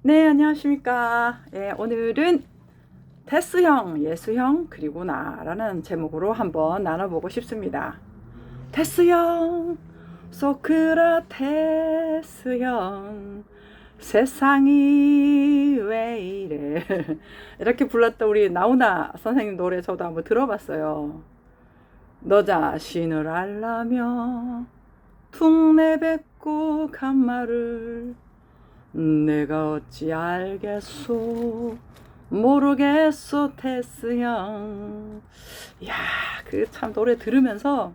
네, 안녕하십니까. 예, 오늘은 테스형, 예수형, 그리고 나라는 제목으로 한번 나눠보고 싶습니다. 테스형, 소크라테스형, 세상이 왜 이래. 이렇게 불렀던 우리 나훈아 선생님 노래 저도 한번 들어봤어요. 너 자신을 알라며 퉁 내뱉고 간 말을 내가 어찌 알겠소 모르겠소 테스형. 이야, 그 참 노래 들으면서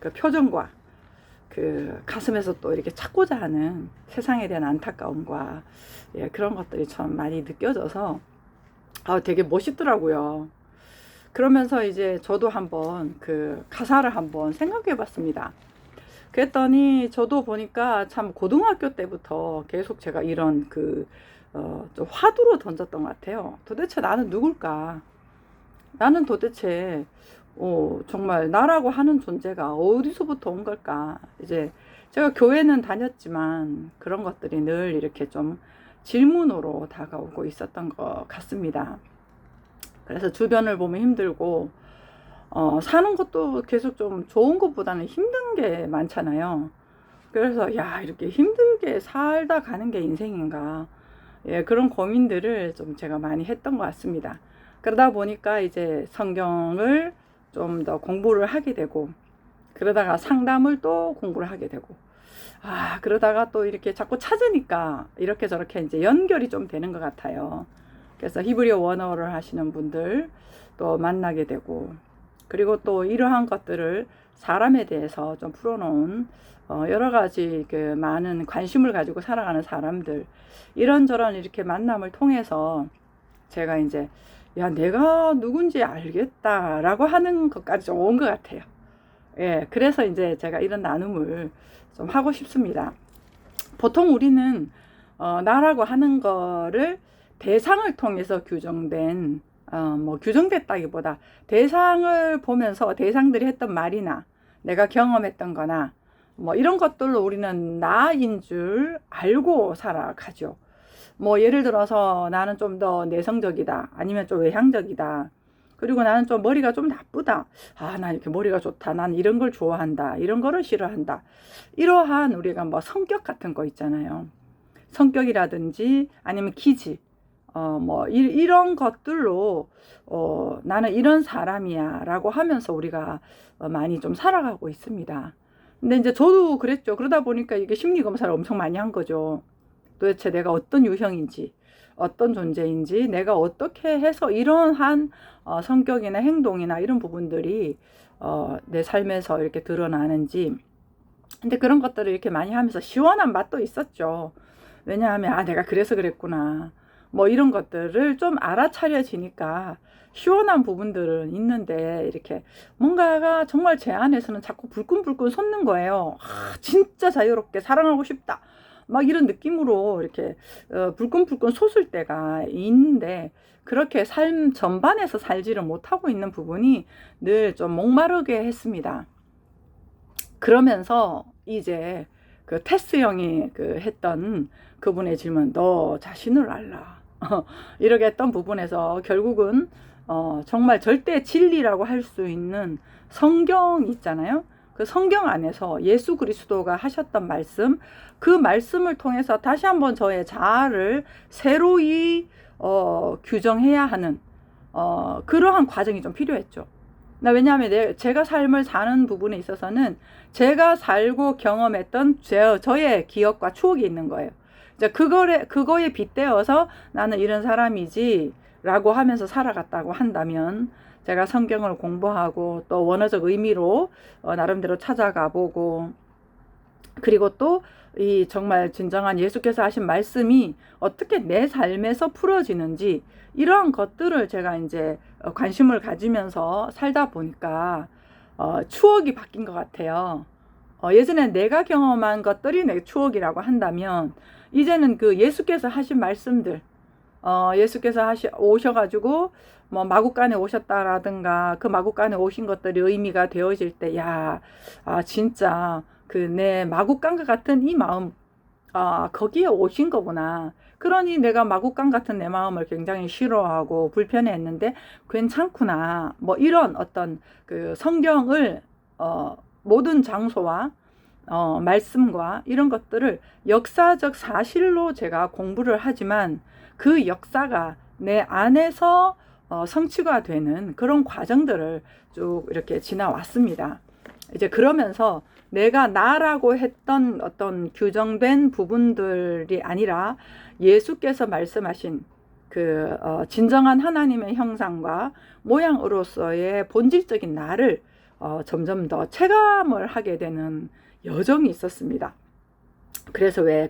그 표정과 그 가슴에서 또 이렇게 찾고자 하는 세상에 대한 안타까움과 그런 것들이 참 많이 느껴져서 되게 멋있더라고요. 그러면서 이제 저도 한번 그 가사를 한번 생각해 봤습니다. 그랬더니 저도 보니까 참 고등학교 때부터 계속 제가 이런 좀 화두로 던졌던 것 같아요. 도대체 나는 누굴까? 나는 도대체 정말 나라고 하는 존재가 어디서부터 온 걸까? 이제 제가 교회는 다녔지만 그런 것들이 늘 이렇게 좀 질문으로 다가오고 있었던 것 같습니다. 그래서 주변을 보면 힘들고 사는 것도 계속 좀 좋은 것보다는 힘든 게 많잖아요. 그래서 야, 이렇게 힘들게 살다 가는 게 인생인가? 그런 고민들을 좀 제가 많이 했던 것 같습니다. 그러다 보니까 이제 성경을 좀 더 공부를 하게 되고, 그러다가 상담을 또 공부를 하게 되고, 그러다가 또 이렇게 자꾸 찾으니까 이렇게 저렇게 이제 연결이 좀 되는 것 같아요. 그래서 히브리어 원어를 하시는 분들 또 만나게 되고, 그리고 또 이러한 것들을 사람에 대해서 좀 풀어놓은 여러 가지 그 많은 관심을 가지고 살아가는 사람들, 이런저런 이렇게 만남을 통해서 제가 이제 야, 내가 누군지 알겠다라고 하는 것까지 좀 온 것 같아요. 그래서 이제 제가 이런 나눔을 좀 하고 싶습니다. 보통 우리는 나라고 하는 거를 대상을 통해서 규정된 뭐 규정됐다기보다 대상을 보면서 대상들이 했던 말이나 내가 경험했던 거나 뭐 이런 것들로 우리는 나인 줄 알고 살아가죠. 뭐 예를 들어서 나는 좀 더 내성적이다, 아니면 좀 외향적이다, 그리고 나는 좀 머리가 좀 나쁘다, 나 이렇게 머리가 좋다, 난 이런 걸 좋아한다, 이런 거를 싫어한다, 이러한 우리가 뭐 성격 같은 거 있잖아요. 성격이라든지 아니면 기질, 뭐 이런 것들로 나는 이런 사람이야 라고 하면서 우리가 많이 좀 살아가고 있습니다. 근데 이제 저도 그랬죠. 그러다 보니까 이게 심리 검사를 엄청 많이 한 거죠. 도대체 내가 어떤 유형인지, 어떤 존재인지, 내가 어떻게 해서 이러한 성격이나 행동이나 이런 부분들이 내 삶에서 이렇게 드러나는지. 근데 그런 것들을 이렇게 많이 하면서 시원한 맛도 있었죠. 왜냐하면 내가 그래서 그랬구나, 뭐 이런 것들을 좀 알아차려지니까 시원한 부분들은 있는데, 이렇게 뭔가가 정말 제 안에서는 자꾸 불끈불끈 솟는 거예요. 진짜 자유롭게 사랑하고 싶다, 막 이런 느낌으로 이렇게 불끈불끈 솟을 때가 있는데, 그렇게 삶 전반에서 살지를 못하고 있는 부분이 늘 좀 목마르게 했습니다. 그러면서 이제 그 테스 형이 했던 그분의 질문, 너 자신을 알라. 이렇게 했던 부분에서 결국은 정말 절대 진리라고 할 수 있는 성경 있잖아요. 그 성경 안에서 예수 그리스도가 하셨던 말씀, 그 말씀을 통해서 다시 한번 저의 자아를 새로이 규정해야 하는 그러한 과정이 좀 필요했죠. 왜냐하면 제가 삶을 사는 부분에 있어서는 제가 살고 경험했던 저의 기억과 추억이 있는 거예요. 이제 그거에 빗대어서 나는 이런 사람이지 라고 하면서 살아갔다고 한다면, 제가 성경을 공부하고 또 원어적 의미로 나름대로 찾아가 보고, 그리고 또 이 정말 진정한 예수께서 하신 말씀이 어떻게 내 삶에서 풀어지는지, 이러한 것들을 제가 이제 관심을 가지면서 살다 보니까 추억이 바뀐 것 같아요. 예전에 내가 경험한 것들이 내 추억이라고 한다면, 이제는 그 예수께서 하신 말씀들, 예수께서 오셔가지고 뭐 마국간에 오셨다라든가 그 마국간에 오신 것들이 의미가 되어질 때, 진짜 그 내 마국간과 같은 이 마음, 거기에 오신 거구나. 그러니 내가 마구간 같은 내 마음을 굉장히 싫어하고 불편해했는데 괜찮구나. 뭐 이런 어떤 그 성경을 모든 장소와 말씀과 이런 것들을 역사적 사실로 제가 공부를 하지만 그 역사가 내 안에서 성취가 되는 그런 과정들을 쭉 이렇게 지나왔습니다. 이제 그러면서 내가 나라고 했던 어떤 규정된 부분들이 아니라 예수께서 말씀하신 그 진정한 하나님의 형상과 모양으로서의 본질적인 나를 점점 더 체감을 하게 되는 여정이 있었습니다. 그래서 왜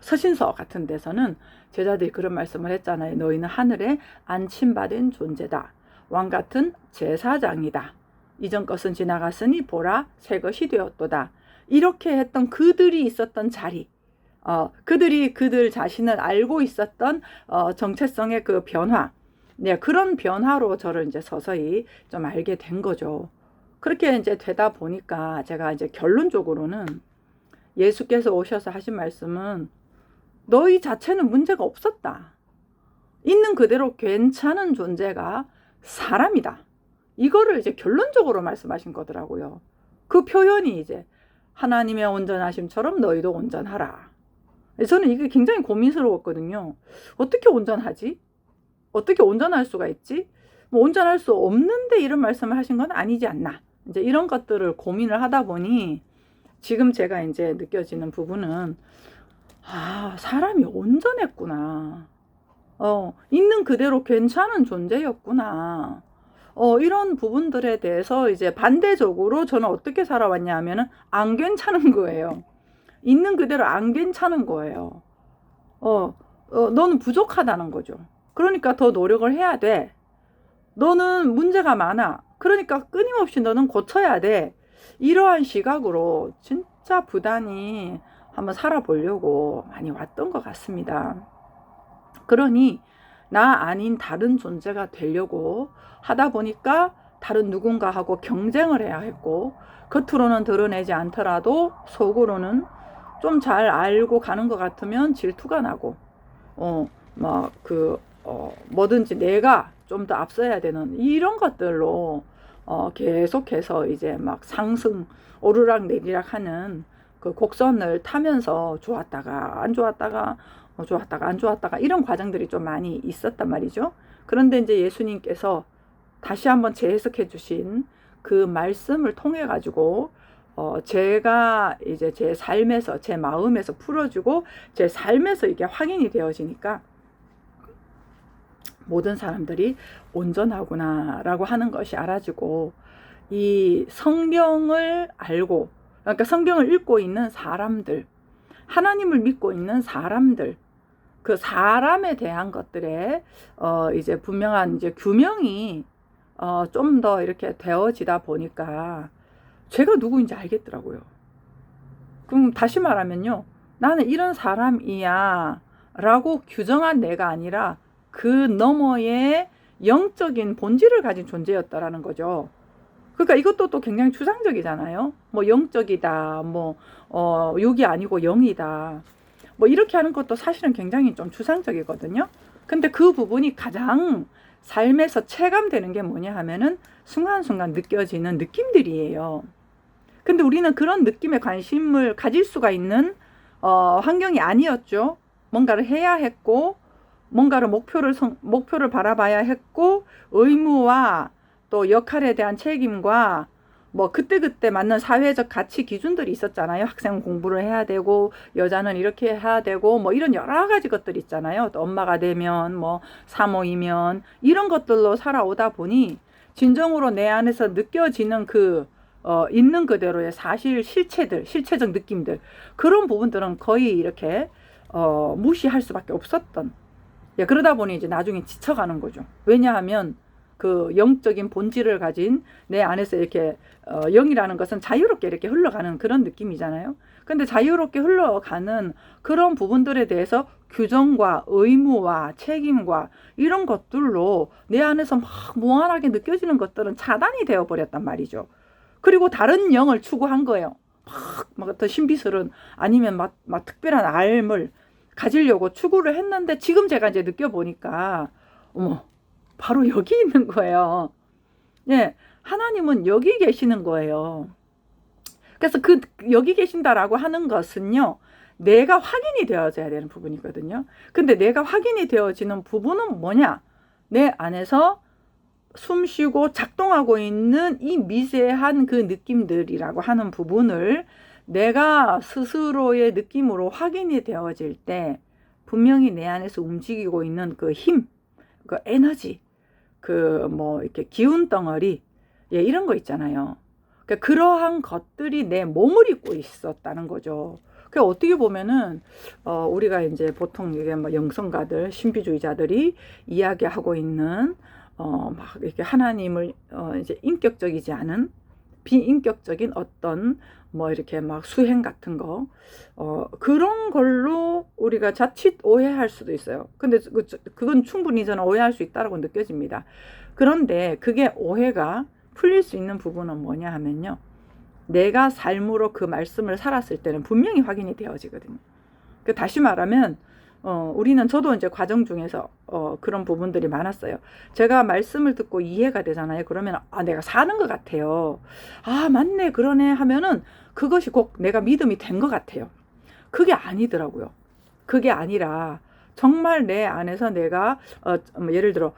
서신서 같은 데서는 제자들이 그런 말씀을 했잖아요. 너희는 하늘에 안침받은 존재다. 왕 같은 제사장이다. 이전 것은 지나갔으니 보라 새 것이 되었도다. 이렇게 했던 그들이 있었던 자리, 그들이 그들 자신을 알고 있었던 정체성의 그 변화, 네, 그런 변화로 저를 이제 서서히 좀 알게 된 거죠. 그렇게 이제 되다 보니까 제가 이제 결론적으로는 예수께서 오셔서 하신 말씀은 너희 자체는 문제가 없었다. 있는 그대로 괜찮은 존재가 사람이다. 이거를 이제 결론적으로 말씀하신 거더라고요. 그 표현이 이제 하나님의 온전하심처럼 너희도 온전하라. 저는 이게 굉장히 고민스러웠거든요. 어떻게 온전하지? 어떻게 온전할 수가 있지? 뭐 온전할 수 없는데 이런 말씀을 하신 건 아니지 않나. 이제 이런 것들을 고민을 하다 보니 지금 제가 이제 느껴지는 부분은 사람이 온전했구나. 있는 그대로 괜찮은 존재였구나. 이런 부분들에 대해서 이제 반대적으로 저는 어떻게 살아왔냐 하면은 안 괜찮은 거예요. 있는 그대로 안 괜찮은 거예요. 너는 부족하다는 거죠. 그러니까 더 노력을 해야 돼. 너는 문제가 많아. 그러니까 끊임없이 너는 고쳐야 돼. 이러한 시각으로 진짜 부단히 한번 살아보려고 많이 왔던 것 같습니다. 그러니 나 아닌 다른 존재가 되려고 하다 보니까 다른 누군가하고 경쟁을 해야 했고, 겉으로는 드러내지 않더라도 속으로는 좀 잘 알고 가는 것 같으면 질투가 나고, 뭐든지 내가 좀 더 앞서야 되는 이런 것들로 계속해서 이제 막 상승 오르락 내리락 하는 그 곡선을 타면서 좋았다가 안 좋았다가 좋았다가 안 좋았다가 이런 과정들이 좀 많이 있었단 말이죠. 그런데 이제 예수님께서 다시 한번 재해석해 주신 그 말씀을 통해 가지고 제가 이제 제 삶에서 제 마음에서 풀어주고 제 삶에서 이게 확인이 되어지니까 모든 사람들이 온전하구나 라고 하는 것이 알아지고, 이 성경을 알고, 그러니까 성경을 읽고 있는 사람들, 하나님을 믿고 있는 사람들, 그 사람에 대한 것들에 이제 분명한 이제 규명이 좀 더 이렇게 되어지다 보니까 제가 누구인지 알겠더라고요. 그럼 다시 말하면요, 나는 이런 사람이야 라고 규정한 내가 아니라 그 너머의 영적인 본질을 가진 존재였다라는 거죠. 그러니까 이것도 또 굉장히 추상적이잖아요. 뭐 영적이다, 뭐 육이 아니고 영이다, 뭐 이렇게 하는 것도 사실은 굉장히 좀 추상적이거든요. 근데 그 부분이 가장 삶에서 체감되는 게 뭐냐 하면은 순간순간 느껴지는 느낌들이에요. 근데 우리는 그런 느낌에 관심을 가질 수가 있는 환경이 아니었죠. 뭔가를 해야 했고, 뭔가를 목표를 바라봐야 했고, 의무와 또 역할에 대한 책임과 뭐 그때그때 맞는 사회적 가치 기준들이 있었잖아요. 학생 공부를 해야 되고, 여자는 이렇게 해야 되고, 뭐 이런 여러 가지 것들이 있잖아요. 또 엄마가 되면, 뭐 사모이면, 이런 것들로 살아오다 보니 진정으로 내 안에서 느껴지는 그 있는 그대로의 사실 실체적 느낌들, 그런 부분들은 거의 이렇게 무시할 수밖에 없었던, 그러다 보니 이제 나중에 지쳐가는 거죠. 왜냐하면 그 영적인 본질을 가진 내 안에서 이렇게 영이라는 것은 자유롭게 이렇게 흘러가는 그런 느낌이잖아요. 근데 자유롭게 흘러가는 그런 부분들에 대해서 규정과 의무와 책임과 이런 것들로 내 안에서 막 무한하게 느껴지는 것들은 차단이 되어 버렸단 말이죠. 그리고 다른 영을 추구한 거예요. 막 더 신비스러운, 아니면 막 특별한 알물, 가지려고 추구를 했는데 지금 제가 이제 느껴보니까 어머, 바로 여기 있는 거예요. 예, 하나님은 여기 계시는 거예요. 그래서 그 여기 계신다라고 하는 것은요, 내가 확인이 되어져야 되는 부분이거든요. 근데 내가 확인이 되어지는 부분은 뭐냐? 내 안에서 숨 쉬고 작동하고 있는 이 미세한 그 느낌들이라고 하는 부분을 내가 스스로의 느낌으로 확인이 되어질 때 분명히 내 안에서 움직이고 있는 그 힘, 그 에너지, 그 뭐 이렇게 기운 덩어리, 예, 이런 거 있잖아요. 그러니까 그러한 것들이 내 몸을 입고 있었다는 거죠. 그 어떻게 보면은 우리가 이제 보통 이게 뭐 영성가들, 신비주의자들이 이야기하고 있는 막 이렇게 하나님을 이제 인격적이지 않은 비인격적인 어떤 뭐 이렇게 막 수행 같은 거 그런 걸로 우리가 자칫 오해할 수도 있어요. 근데 그건 충분히 저는 오해할 수 있다고 느껴집니다. 그런데 그게 오해가 풀릴 수 있는 부분은 뭐냐 하면요, 내가 삶으로 그 말씀을 살았을 때는 분명히 확인이 되어지거든요. 다시 말하면 우리는, 저도 이제 과정 중에서 그런 부분들이 많았어요. 제가 말씀을 듣고 이해가 되잖아요. 그러면 내가 사는 것 같아요. 맞네, 그러네 하면은 그것이 꼭 내가 믿음이 된 것 같아요. 그게 아니더라고요. 그게 아니라 정말 내 안에서 내가 예를 들어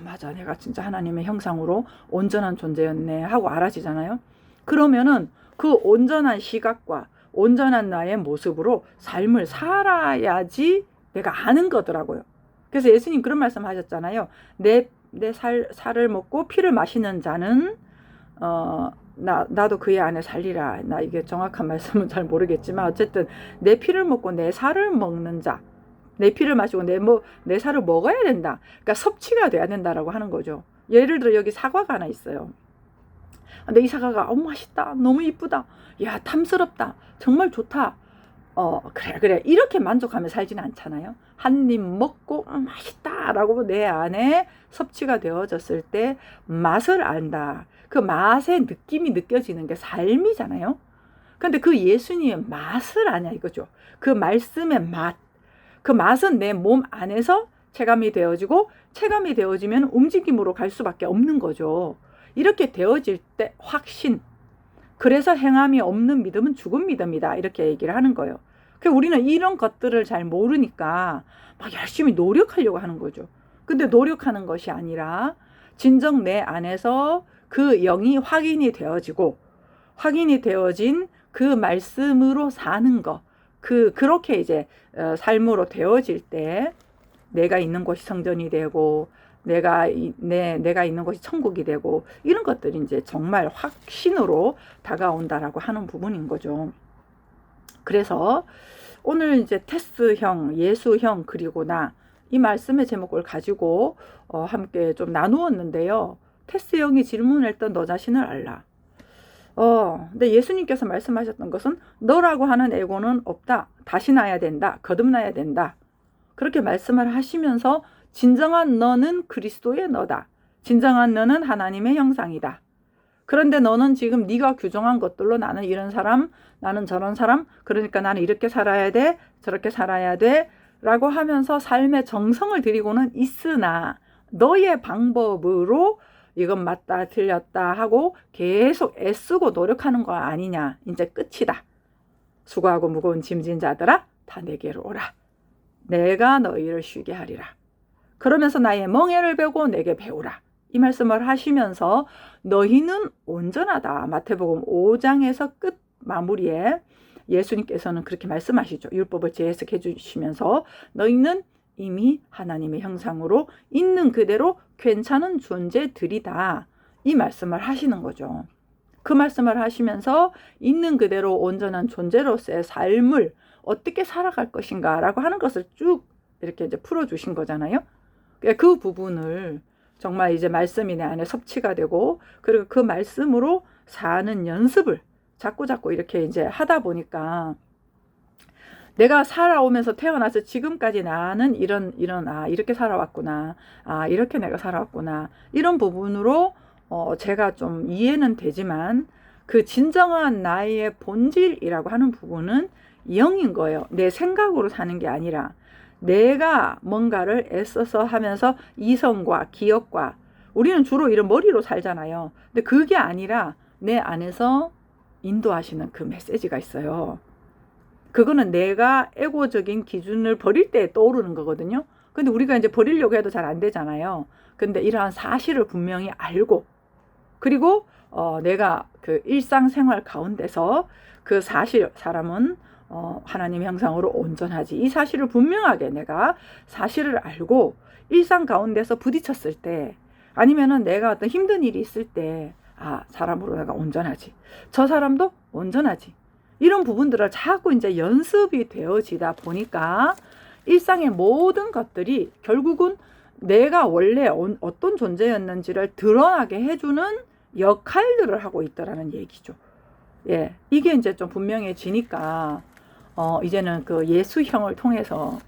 맞아, 내가 진짜 하나님의 형상으로 온전한 존재였네 하고 알아지잖아요. 그러면은 그 온전한 시각과 온전한 나의 모습으로 삶을 살아야지 내가 아는 거더라고요. 그래서 예수님 그런 말씀 하셨잖아요. 내 살을 먹고 피를 마시는 자는 나도 그의 안에 살리라. 나 이게 정확한 말씀은 잘 모르겠지만 어쨌든 내 피를 먹고 내 살을 먹는 자, 내 피를 마시고 내 살을 먹어야 된다. 그러니까 섭취가 돼야 된다라고 하는 거죠. 예를 들어 여기 사과가 하나 있어요. 근데 이 사과가 맛있다, 너무 이쁘다, 야 탐스럽다, 정말 좋다. 그래 이렇게 만족하며 살지는 않잖아요. 한 입 먹고 맛있다 라고 내 안에 섭취가 되어졌을 때 맛을 안다. 그 맛의 느낌이 느껴지는 게 삶이잖아요. 근데 그 예수님의 맛을 아냐 이거죠. 그 말씀의 맛, 그 맛은 내 몸 안에서 체감이 되어지고, 체감이 되어지면 움직임으로 갈 수밖에 없는 거죠. 이렇게 되어질 때 확신, 그래서 행함이 없는 믿음은 죽은 믿음이다, 이렇게 얘기를 하는 거예요. 우리는 이런 것들을 잘 모르니까 막 열심히 노력하려고 하는 거죠. 근데 노력하는 것이 아니라 진정 내 안에서 그 영이 확인이 되어지고, 확인이 되어진 그 말씀으로 사는 거, 그렇게 이제 삶으로 되어질 때 내가 있는 곳이 성전이 되고, 내가 있는 곳이 천국이 되고, 이런 것들이 이제 정말 확신으로 다가온다라고 하는 부분인 거죠. 그래서 오늘 이제 테스형, 예수형, 그리고 나, 이 말씀의 제목을 가지고 함께 좀 나누었는데요. 테스형이 질문했던 너 자신을 알라. 근데 예수님께서 말씀하셨던 것은 너라고 하는 에고는 없다. 다시 나야 된다. 거듭나야 된다. 그렇게 말씀을 하시면서 진정한 너는 그리스도의 너다. 진정한 너는 하나님의 형상이다. 그런데 너는 지금 네가 규정한 것들로 나는 이런 사람, 나는 저런 사람, 그러니까 나는 이렇게 살아야 돼, 저렇게 살아야 돼 라고 하면서 삶의 정성을 들이고는 있으나 너의 방법으로 이건 맞다 틀렸다 하고 계속 애쓰고 노력하는 거 아니냐. 이제 끝이다. 수고하고 무거운 짐진 자들아 다 내게로 오라. 내가 너희를 쉬게 하리라. 그러면서 나의 멍에를 베고 내게 배우라. 이 말씀을 하시면서 너희는 온전하다. 마태복음 5장에서 끝 마무리에 예수님께서는 그렇게 말씀하시죠. 율법을 재해석해 주시면서 너희는 이미 하나님의 형상으로 있는 그대로 괜찮은 존재들이다. 이 말씀을 하시는 거죠. 그 말씀을 하시면서 있는 그대로 온전한 존재로서의 삶을 어떻게 살아갈 것인가 라고 하는 것을 쭉 이렇게 이제 풀어주신 거잖아요. 그 부분을 정말 이제 말씀이 내 안에 섭취가 되고, 그리고 그 말씀으로 사는 연습을 자꾸 이렇게 이제 하다 보니까 내가 살아오면서 태어나서 지금까지 나는 이렇게 살아왔구나. 이렇게 내가 살아왔구나. 이런 부분으로 제가 좀 이해는 되지만 그 진정한 나의 본질이라고 하는 부분은 영인 거예요. 내 생각으로 사는 게 아니라 내가 뭔가를 애써서 하면서 이성과 기억과 우리는 주로 이런 머리로 살잖아요. 근데 그게 아니라 내 안에서 인도하시는 그 메시지가 있어요. 그거는 내가 에고적인 기준을 버릴 때 떠오르는 거거든요. 근데 우리가 이제 버리려고 해도 잘 안 되잖아요. 근데 이러한 사실을 분명히 알고 그리고 내가 그 일상생활 가운데서 그 사람은 하나님의 형상으로 온전하지. 이 사실을 분명하게 내가 사실을 알고 일상 가운데서 부딪혔을 때 아니면은 내가 어떤 힘든 일이 있을 때 사람으로 내가 온전하지. 저 사람도 온전하지. 이런 부분들을 자꾸 이제 연습이 되어지다 보니까 일상의 모든 것들이 결국은 내가 원래 어떤 존재였는지를 드러나게 해주는 역할들을 하고 있더라는 얘기죠. 예, 이게 이제 좀 분명해지니까 이제는 그 예수형을 통해서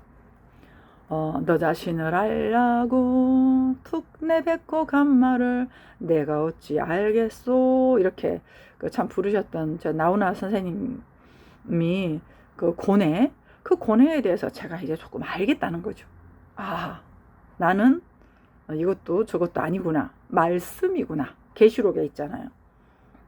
너 자신을 알라고 툭 내뱉고 간 말을 내가 어찌 알겠소 이렇게 참 부르셨던 저 나훈아 선생님이 그 고뇌에 대해서 제가 이제 조금 알겠다는 거죠. 나는 이것도 저것도 아니구나. 말씀이구나. 계시록에 있잖아요.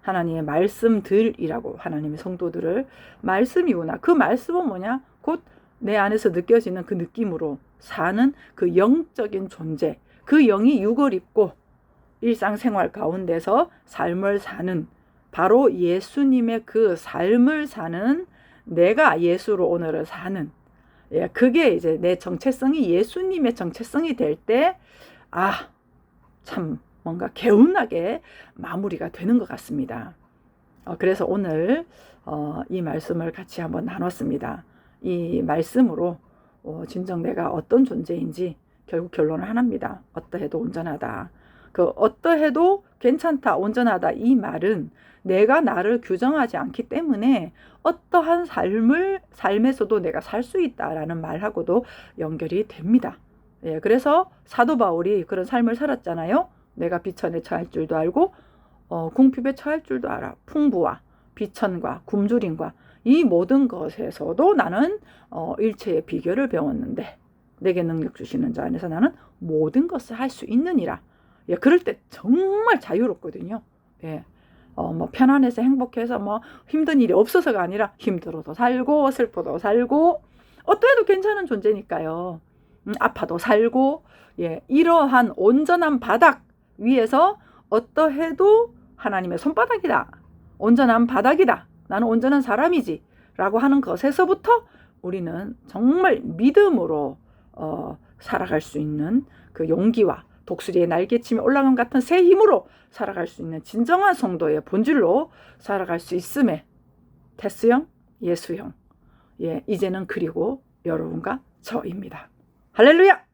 하나님의 말씀들이라고 하나님의 성도들을 말씀이구나. 그 말씀은 뭐냐? 곧 내 안에서 느껴지는 그 느낌으로 사는 그 영적인 존재. 그 영이 육을 입고 일상생활 가운데서 삶을 사는 바로 예수님의 그 삶을 사는 내가 예수로 오늘을 사는 그게 이제 내 정체성이 예수님의 정체성이 될 때 참 뭔가 개운하게 마무리가 되는 것 같습니다. 그래서 오늘 이 말씀을 같이 한번 나눴습니다. 이 말씀으로 진정 내가 어떤 존재인지 결국 결론은 하나입니다. 어떠해도 온전하다. 그 어떠해도 괜찮다, 온전하다 이 말은 내가 나를 규정하지 않기 때문에 어떠한 삶에서도 내가 살 수 있다라는 말하고도 연결이 됩니다. 예, 그래서 사도 바울이 그런 삶을 살았잖아요. 내가 비천에 처할 줄도 알고 궁핍에 처할 줄도 알아. 풍부와 비천과 굶주림과 이 모든 것에서도 나는 일체의 비결을 배웠는데 내게 능력 주시는 자 안에서 나는 모든 것을 할 수 있느니라. 예, 그럴 때 정말 자유롭거든요. 예. 편안해서 행복해서 힘든 일이 없어서가 아니라 힘들어도 살고 슬퍼도 살고 어떠해도 괜찮은 존재니까요. 아파도 살고 이러한 온전한 바닥 위에서 어떠해도 하나님의 손바닥이다. 온전한 바닥이다. 나는 온전한 사람이지 라고 하는 것에서부터 우리는 정말 믿음으로 살아갈 수 있는 그 용기와 독수리의 날개침에 올라간 같은 새 힘으로 살아갈 수 있는 진정한 성도의 본질로 살아갈 수 있음에 테스형, 예수형 이제는 그리고 여러분과 저입니다. 할렐루야!